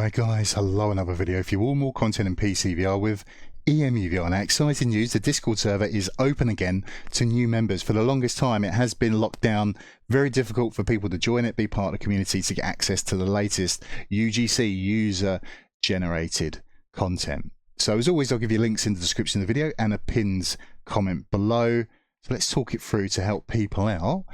Hi guys, hello, another video for you all, more content in PCVR with EMUVR. Now, exciting news, the Discord server is open again to new members. For the longest time it has been locked down, very difficult for people to join it, be part of the community, to get access to the latest UGC user generated content. So as always, I'll give you links in the description of the video and a pinned comment below. So let's talk it through to help people out.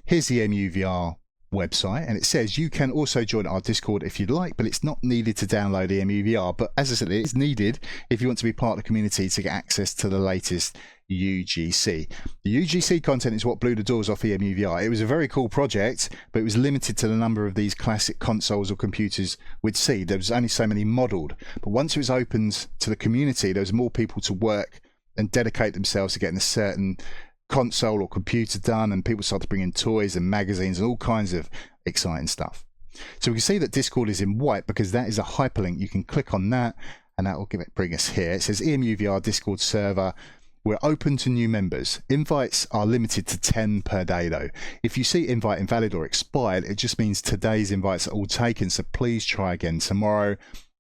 Here's the EMUVR website, and it says you can also join our Discord if you'd like, but it's not needed to download EMUVR. But as I said, it's needed if you want to be part of the community to get access to the latest UGC. The UGC content is what blew the doors off EMUVR. It was a very cool project, but it was limited to the number of these classic consoles or computers we'd see. There was only so many modelled. But once it was opened to the community, there was more people to work and dedicate themselves to getting a certain console or computer done, and people started to bring in toys and magazines and all kinds of exciting stuff. So we can see that Discord is in white because that is a hyperlink. You can click on that and that will bring us here. It says EMUVR Discord server. We're open to new members. Invites are limited to 10 per day though. If you see invite invalid or expired, it just means today's invites are all taken, so please try again tomorrow,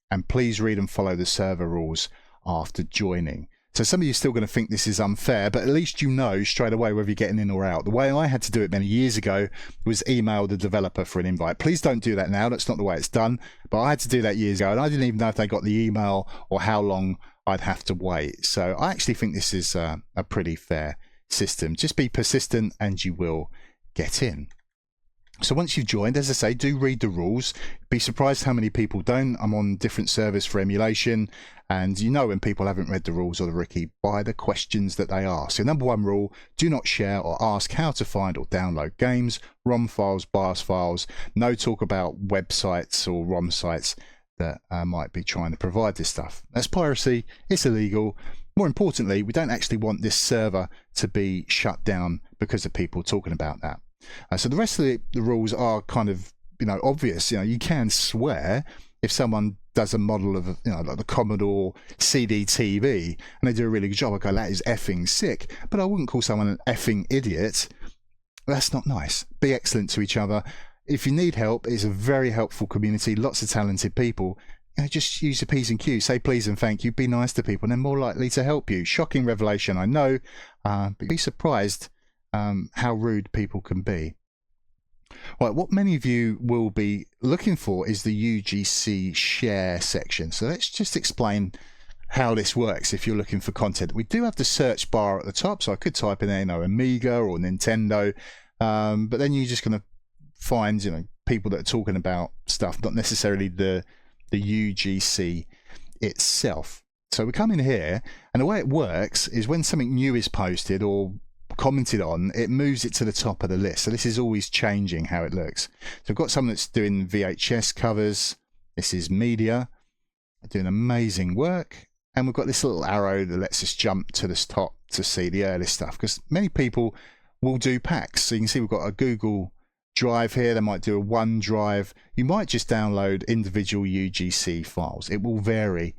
and please read and follow the server rules after joining. So some of you are still going to think this is unfair, but at least you know straight away whether you're getting in or out. The way I had to do it many years ago was email the developer for an invite. Please don't do that now. That's not the way it's done. But I had to do that years ago, and I didn't even know if they got the email or how long I'd have to wait. So I actually think this is a pretty fair system. Just be persistent and you will get in. So once you've joined, as I say, do read the rules. Be surprised how many people don't. I'm on different servers for emulation, and you know when people haven't read the rules or the Ricky by the questions that they ask. So number one rule, do not share or ask how to find or download games, ROM files, BIOS files. No talk about websites or ROM sites that might be trying to provide this stuff. That's piracy, it's illegal. More importantly, we don't actually want this server to be shut down because of people talking about that. So the rest of the rules are kind of, obvious. You can swear if someone does a model of, like the Commodore CD-TV, and they do a really good job. I go, that is effing sick. But I wouldn't call someone an effing idiot. That's not nice. Be excellent to each other. If you need help, it's a very helpful community. Lots of talented people. Just use the P's and Q's. Say please and thank you. Be nice to people, and they're more likely to help you. Shocking revelation, I know, but be surprised how rude people can be. Right, what many of you will be looking for is the UGC share section. So let's just explain how this works if you're looking for content. We do have the search bar at the top, so I could type in Amiga or Nintendo, but then you're just going to find people that are talking about stuff, not necessarily the UGC itself. So we come in here, and the way it works is when something new is posted or commented on, it moves it to the top of the list. So this is always changing how it looks. So I've got someone that's doing VHS covers. This is media, doing amazing work, and we've got this little arrow that lets us jump to the top to see the early stuff, because many people will do packs. So you can see we've got a Google Drive here. They might do a OneDrive. You might just download individual UGC files. It will vary.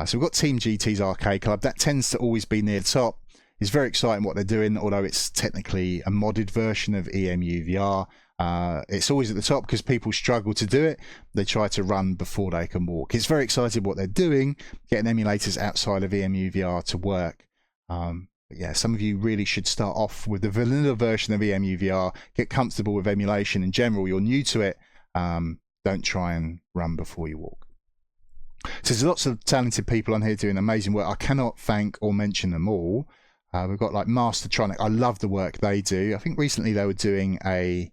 So we've got Team GT's Arcade Club. That tends to always be near the top. It's very exciting what they're doing, although it's technically a modded version of EMUVR. It's always at the top because people struggle to do it. They try to run before they can walk. It's very exciting what they're doing, getting emulators outside of EMUVR to work. But yeah, some of you really should start off with the vanilla version of EMUVR, get comfortable with emulation in general. You're new to it. Don't try and run before you walk. So there's lots of talented people on here doing amazing work. I cannot thank or mention them all. We've got like Mastertronic. I love the work they do. I think recently they were doing a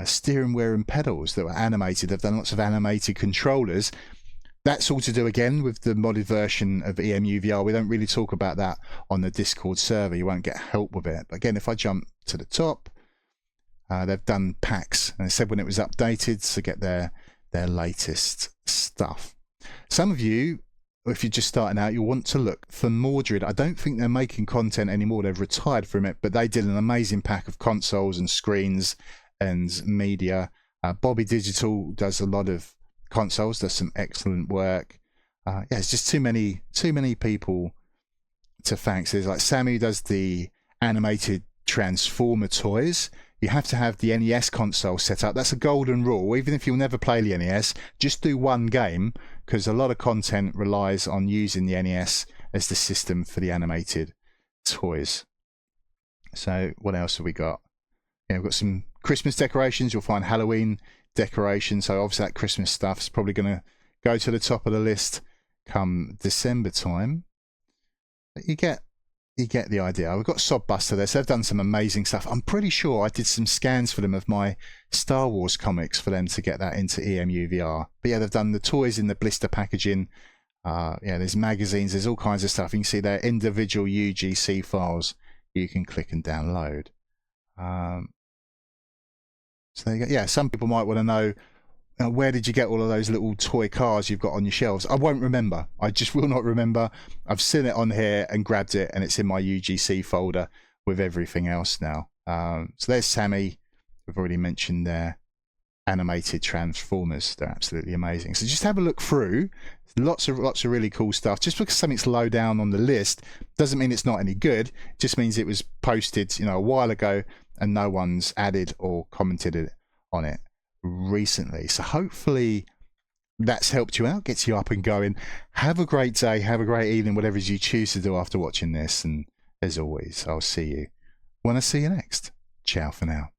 steering wheel and pedals that were animated. They've done lots of animated controllers. That's all to do again with the modded version of EMUVR. We don't really talk about that on the Discord server. You won't get help with it. But again, if I jump to the top, they've done packs, and they said when it was updated to get their latest stuff. Some of you, if you're just starting out, you'll want to look for Mordred. I don't think they're making content anymore. They've retired from it, but they did an amazing pack of consoles and screens and media. Bobby Digital does a lot of consoles, does some excellent work. Yeah, it's just too many people to thank. So there's like Sammy, who does the animated Transformer toys. you have to have the NES console set up. That's a golden rule. Even if you'll never play the NES, just do one game, because a lot of content relies on using the NES as the system for the animated toys. So what else have we got? Yeah, we've got some Christmas decorations. You'll find Halloween decorations. So obviously that Christmas stuff is probably going to go to the top of the list come December time. But you get the idea. We've got Sodbuster there, so they've done some amazing stuff. I'm pretty sure I did some scans for them of my Star Wars comics for them to get that into EMUVR. But yeah, they've done the toys in the blister packaging. Yeah, there's magazines, there's all kinds of stuff. You can see their individual UGC files you can click and download. So there you go. Yeah, some people might want to know, where did you get all of those little toy cars you've got on your shelves? I won't remember. I just will not remember. I've seen it on here and grabbed it, and it's in my UGC folder with everything else now. So there's Sammy. We've already mentioned their animated Transformers. They're absolutely amazing. So just have a look through. Lots of really cool stuff. Just because something's low down on the list doesn't mean it's not any good. It just means it was posted, a while ago, and no one's added or commented on it recently. So hopefully that's helped you out, gets you up and going. Have a great day, have a great evening, whatever it is you choose to do after watching this. And as always, I'll see you when I see you next. Ciao for now.